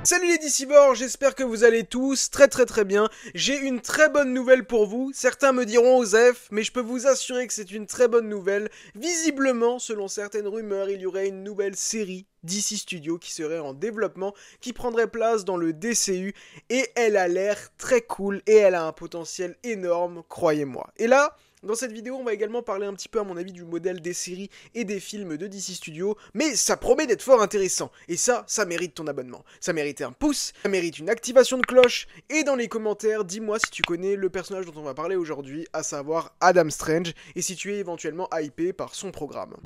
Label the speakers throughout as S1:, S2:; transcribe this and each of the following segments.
S1: Salut les Dicivores, j'espère que vous allez tous très bien. J'ai une très bonne nouvelle pour vous. Certains me diront Osef, mais je peux vous assurer que c'est une très bonne nouvelle. Visiblement, selon certaines rumeurs, il y aurait une nouvelle série DC Studios qui serait en développement, qui prendrait place dans le DCU, et elle a l'air très cool, et elle a un potentiel énorme, croyez-moi. Et là, dans cette vidéo, on va également parler un petit peu, à mon avis, du modèle des séries et des films de DC Studios, mais ça promet d'être fort intéressant, et ça mérite ton abonnement. Ça mérite un pouce, ça mérite une activation de cloche, et dans les commentaires, dis-moi si tu connais le personnage dont on va parler aujourd'hui, à savoir Adam Strange, et si tu es éventuellement hypé par son programme.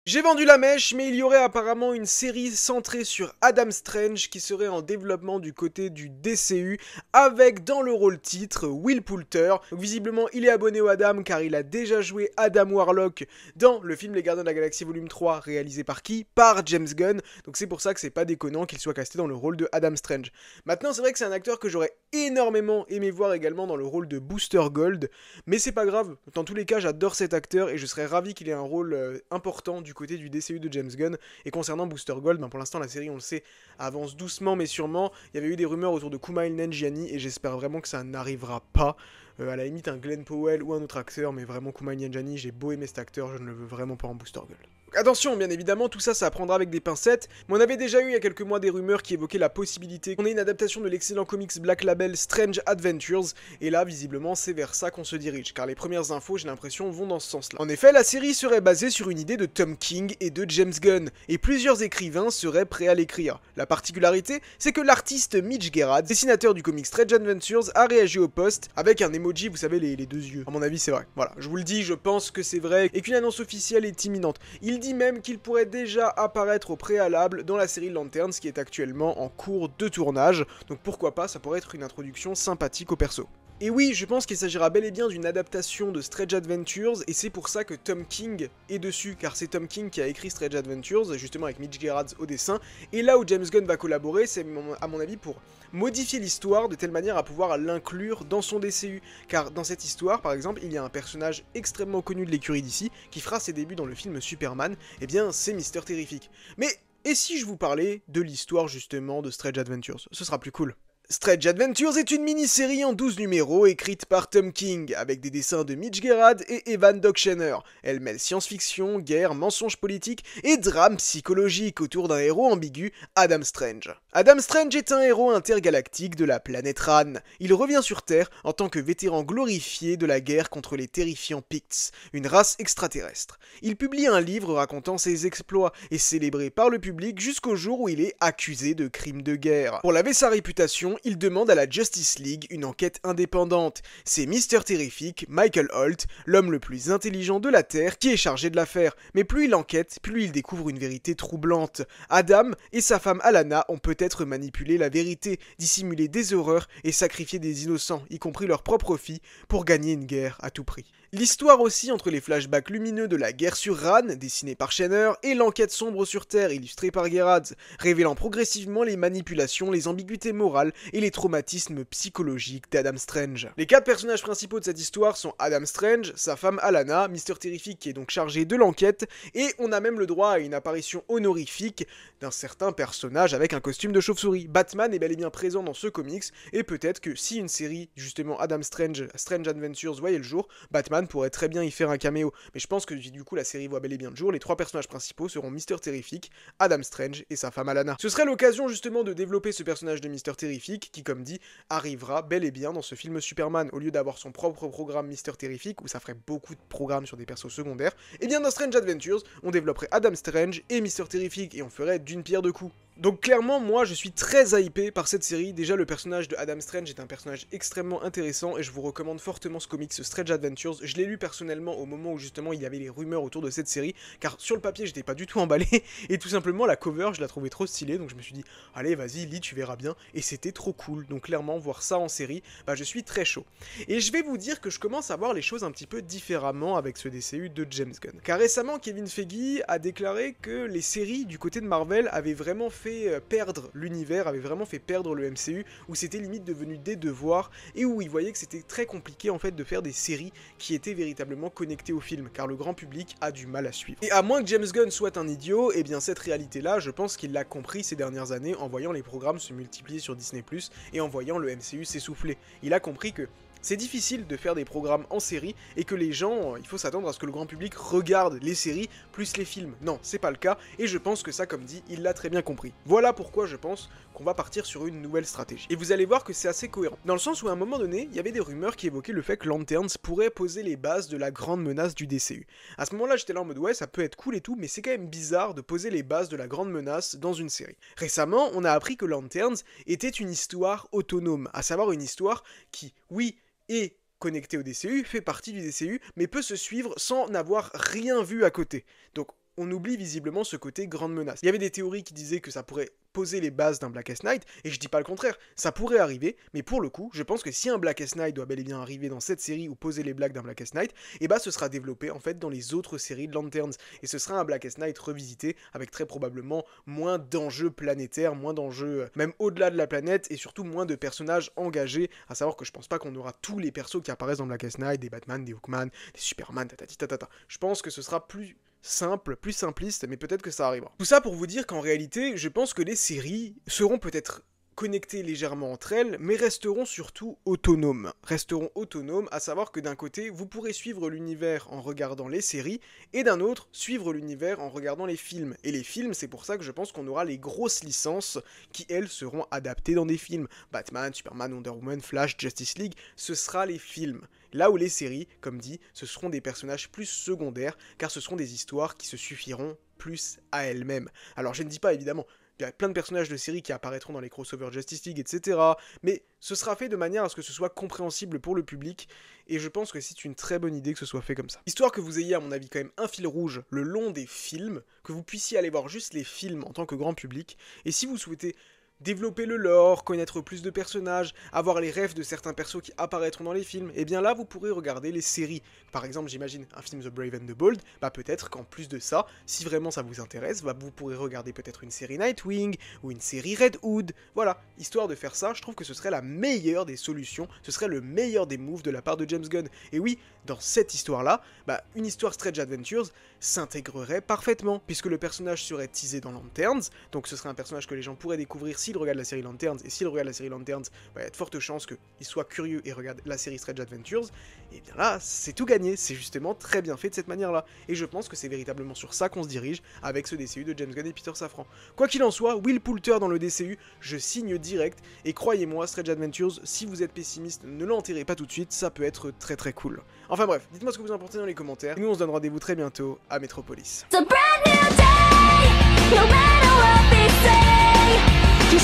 S1: J'ai vendu la mèche, mais il y aurait apparemment une série centrée sur Adam Strange qui serait en développement du côté du DCU, avec dans le rôle titre Will Poulter. Donc visiblement il est abonné au Adam car il a déjà joué Adam Warlock dans le film Les Gardiens de la Galaxie volume 3, réalisé par qui? Par James Gunn. Donc c'est pour ça que c'est pas déconnant qu'il soit casté dans le rôle de Adam Strange. Maintenant c'est vrai que c'est un acteur que j'aurais énormément aimé voir également dans le rôle de Booster Gold, mais c'est pas grave, dans tous les cas j'adore cet acteur et je serais ravi qu'il ait un rôle important du côté du DCU de James Gunn. Et concernant Booster Gold, pour l'instant la série, on le sait, avance doucement mais sûrement. Il y avait eu des rumeurs autour de Kumail Nanjiani et j'espère vraiment que ça n'arrivera pas. À la limite un Glenn Powell ou un autre acteur, mais vraiment Kumail Nanjiani, j'ai beau aimer cet acteur, je ne le veux vraiment pas en Booster Gold. Attention, bien évidemment, tout ça, ça prendra avec des pincettes, mais on avait déjà eu il y a quelques mois des rumeurs qui évoquaient la possibilité qu'on ait une adaptation de l'excellent comics Black Label Strange Adventures, et là, visiblement, c'est vers ça qu'on se dirige, car les premières infos, j'ai l'impression, vont dans ce sens-là. En effet, la série serait basée sur une idée de Tom King et de James Gunn, et plusieurs écrivains seraient prêts à l'écrire. La particularité, c'est que l'artiste Mitch Gerads, dessinateur du comic Strange Adventures, a réagi au post avec un emoji, vous savez, les deux yeux. À mon avis, c'est vrai. Voilà, je vous le dis, je pense que c'est vrai, et qu'une annonce officielle est imminente. Il dit même qu'il pourrait déjà apparaître au préalable dans la série Lanterns qui est actuellement en cours de tournage, donc pourquoi pas, ça pourrait être une introduction sympathique au perso. Et oui, je pense qu'il s'agira bel et bien d'une adaptation de Strange Adventures, et c'est pour ça que Tom King est dessus, car c'est Tom King qui a écrit Strange Adventures, justement avec Mitch Gerads au dessin, et là où James Gunn va collaborer, c'est à mon avis pour modifier l'histoire de telle manière à pouvoir l'inclure dans son DCU, car dans cette histoire, par exemple, il y a un personnage extrêmement connu de l'écurie d'ici, qui fera ses débuts dans le film Superman, et bien c'est Mister Terrific. Mais, et si je vous parlais de l'histoire justement de Strange Adventures? Ce sera plus cool. Strange Adventures est une mini-série en 12 numéros écrite par Tom King, avec des dessins de Mitch Gerads et Evan Dockschener. Elle mêle science-fiction, guerre, mensonges politiques et drame psychologique autour d'un héros ambigu, Adam Strange. Adam Strange est un héros intergalactique de la planète Rann. Il revient sur Terre en tant que vétéran glorifié de la guerre contre les terrifiants Picts, une race extraterrestre. Il publie un livre racontant ses exploits et célébré par le public jusqu'au jour où il est accusé de crimes de guerre. Pour laver sa réputation, il demande à la Justice League une enquête indépendante. C'est Mister Terrific, Michael Holt, l'homme le plus intelligent de la Terre, qui est chargé de l'affaire. Mais plus il enquête, plus il découvre une vérité troublante. Adam et sa femme Alana ont peut-être manipulé la vérité, dissimulé des horreurs et sacrifié des innocents, y compris leur propre fille, pour gagner une guerre à tout prix. L'histoire aussi entre les flashbacks lumineux de la guerre sur Rann, dessinés par Shanner, et l'enquête sombre sur Terre, illustrée par Gerads, révélant progressivement les manipulations, les ambiguïtés morales et les traumatismes psychologiques d'Adam Strange. Les 4 personnages principaux de cette histoire sont Adam Strange, sa femme Alana, Mister Terrific qui est donc chargé de l'enquête, et on a même le droit à une apparition honorifique d'un certain personnage avec un costume de chauve-souris. Batman est bel et bien présent dans ce comics, et peut-être que si une série, justement Adam Strange, Strange Adventures voyait le jour, Batman pourrait très bien y faire un caméo. Mais je pense que du coup la série voit bel et bien le jour, les 3 personnages principaux seront Mister Terrific, Adam Strange et sa femme Alana. Ce serait l'occasion justement de développer ce personnage de Mister Terrific, qui comme dit, arrivera bel et bien dans ce film Superman, au lieu d'avoir son propre programme Mister Terrific, où ça ferait beaucoup de programmes sur des persos secondaires, et bien dans Strange Adventures, on développerait Adam Strange et Mister Terrific, et on ferait d'une pierre deux coups. Donc clairement, moi je suis très hypé par cette série. Déjà le personnage de Adam Strange est un personnage extrêmement intéressant et je vous recommande fortement ce comics Strange Adventures. Je l'ai lu personnellement au moment où justement il y avait les rumeurs autour de cette série, car sur le papier j'étais pas du tout emballé et tout simplement la cover je la trouvais trop stylée, donc je me suis dit allez vas-y lis, tu verras bien, et c'était trop cool. Donc clairement voir ça en série, je suis très chaud. Et je vais vous dire que je commence à voir les choses un petit peu différemment avec ce DCU de James Gunn. Car récemment Kevin Feige a déclaré que les séries du côté de Marvel avaient vraiment fait fait perdre l'univers, avait vraiment fait perdre le MCU, où c'était limite devenu des devoirs, et où il voyait que c'était très compliqué en fait de faire des séries qui étaient véritablement connectées au film, car le grand public a du mal à suivre. Et à moins que James Gunn soit un idiot, et bien cette réalité-là, je pense qu'il l'a compris ces dernières années en voyant les programmes se multiplier sur Disney+, et en voyant le MCU s'essouffler. Il a compris que c'est difficile de faire des programmes en série et que les gens, il faut s'attendre à ce que le grand public regarde les séries plus les films. Non, c'est pas le cas, et je pense que ça, comme dit, il l'a très bien compris. Voilà pourquoi je pense qu'on va partir sur une nouvelle stratégie. Et vous allez voir que c'est assez cohérent. Dans le sens où à un moment donné, il y avait des rumeurs qui évoquaient le fait que Lanterns pourrait poser les bases de la grande menace du DCU. À ce moment-là, j'étais là en mode ouais, ça peut être cool et tout, mais c'est quand même bizarre de poser les bases de la grande menace dans une série. Récemment, on a appris que Lanterns était une histoire autonome, à savoir une histoire qui, oui, est connecté au DCU, fait partie du DCU, mais peut se suivre sans n'avoir rien vu à côté. Donc on oublie visiblement ce côté grande menace. Il y avait des théories qui disaient que ça pourrait poser les bases d'un Blackest Night, et je dis pas le contraire, ça pourrait arriver, mais pour le coup, je pense que si un Blackest Night doit bel et bien arriver dans cette série ou poser les blagues d'un Blackest Night, et bah ce sera développé en fait dans les autres séries de Lanterns, et ce sera un Blackest Night revisité, avec très probablement moins d'enjeux planétaires, moins d'enjeux même au-delà de la planète, et surtout moins de personnages engagés, à savoir que je pense pas qu'on aura tous les persos qui apparaissent dans Blackest Night, des Batman, des Hawkman, des Superman, tatati tatata. Je pense que ce sera plus simple, plus simpliste, mais peut-être que ça arrivera. Tout ça pour vous dire qu'en réalité, je pense que les séries seront peut-être connectées légèrement entre elles, mais resteront surtout autonomes. Resteront autonomes, à savoir que d'un côté, vous pourrez suivre l'univers en regardant les séries, et d'un autre, suivre l'univers en regardant les films. Et les films, c'est pour ça que je pense qu'on aura les grosses licences qui, elles, seront adaptées dans des films. Batman, Superman, Wonder Woman, Flash, Justice League, ce sera les films. Là où les séries, comme dit, ce seront des personnages plus secondaires, car ce seront des histoires qui se suffiront plus à elles-mêmes. Alors je ne dis pas évidemment, il y a plein de personnages de séries qui apparaîtront dans les crossovers Justice League, etc. Mais ce sera fait de manière à ce que ce soit compréhensible pour le public, et je pense que c'est une très bonne idée que ce soit fait comme ça. Histoire que vous ayez à mon avis quand même un fil rouge le long des films, que vous puissiez aller voir juste les films en tant que grand public, et si vous souhaitez développer le lore, connaître plus de personnages, avoir les rêves de certains persos qui apparaîtront dans les films, et bien là vous pourrez regarder les séries. Par exemple, j'imagine un film The Brave and the Bold, bah peut-être qu'en plus de ça, si vraiment ça vous intéresse, bah vous pourrez regarder peut-être une série Nightwing, ou une série Red Hood, voilà. Histoire de faire ça, je trouve que ce serait la meilleure des solutions, ce serait le meilleur des moves de la part de James Gunn. Et oui, dans cette histoire-là, bah une histoire Strange Adventures s'intégrerait parfaitement, puisque le personnage serait teasé dans Lanterns, donc ce serait un personnage que les gens pourraient découvrir s'ils regardent la série Lanterns, et s'ils regardent la série Lanterns, bah, il y a de fortes chances qu'ils soient curieux et regardent la série Strange Adventures, et bien là, c'est tout gagné, c'est justement très bien fait de cette manière-là, et je pense que c'est véritablement sur ça qu'on se dirige avec ce DCU de James Gunn et Peter Safran. Quoi qu'il en soit, Will Poulter dans le DCU, je signe direct, et croyez-moi, Strange Adventures, si vous êtes pessimiste, ne l'enterrez pas tout de suite, ça peut être très très cool. Enfin bref, dites-moi ce que vous en pensez dans les commentaires, et nous on se donne rendez-vous très bientôt à Metropolis.
S2: It's a brand new day, no matter what they say. You